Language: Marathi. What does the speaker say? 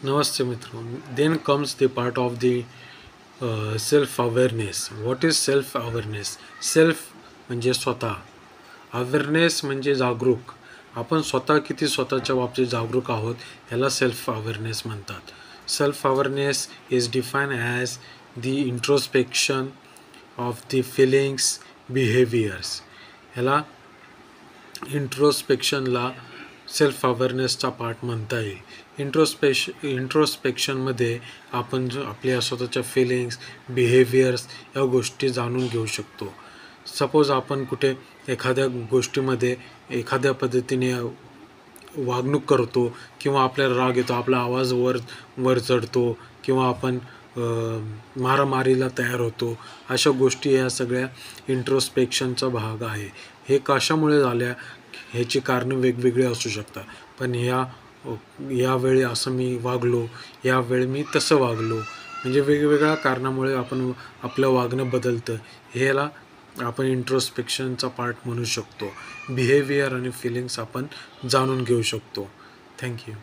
Namaste Mitro. Then comes the part of the self-awareness. What is self-awareness? Self म्हणजे स्वतः, अवेअरनेस म्हणजे जागरूक. आपण स्वतः किती स्वतःच्या बाबतीत जागरूक आहोत ह्याला सेल्फ अवेअरनेस म्हणतात. Self awareness is define as the introspection of the feelings behaviours. ह्याला इंट्रोस्पेक्शनला सेल्फ अवेअरनेसचा पार्ट म्हणता येईल. इंट्रोस्पेक्शनमध्ये आपण जो आपल्या स्वतःच्या फिलिंग्स बिहेवियर्स या गोष्टी जाणून घेऊ शकतो. सपोज आपण कुठे एखाद्या गोष्टीमध्ये एखाद्या पद्धतीने वागणूक करतो किंवा आपल्याला राग येतो, आपला आवाज वर चढतो किंवा आपण मारामारीला तयार होतो, अशा गोष्टी या सगळ्या इंट्रोस्पेक्शनचा भाग आहे. हे कशामुळे झाल्या ह्याची कारणं वेगवेगळी असू शकतात, पण यावेळी असं मी वागलो, यावेळी मी तसं वागलो, म्हणजे वेगवेगळ्या कारणामुळे आपण आपलं वागणं बदलतं. ह्याला आपण इंट्रोस्पेक्शनचा पार्ट म्हणू शकतो. बिहेवियर आणि फिलिंग्स आपण जाणून घेऊ शकतो. थँक्यू.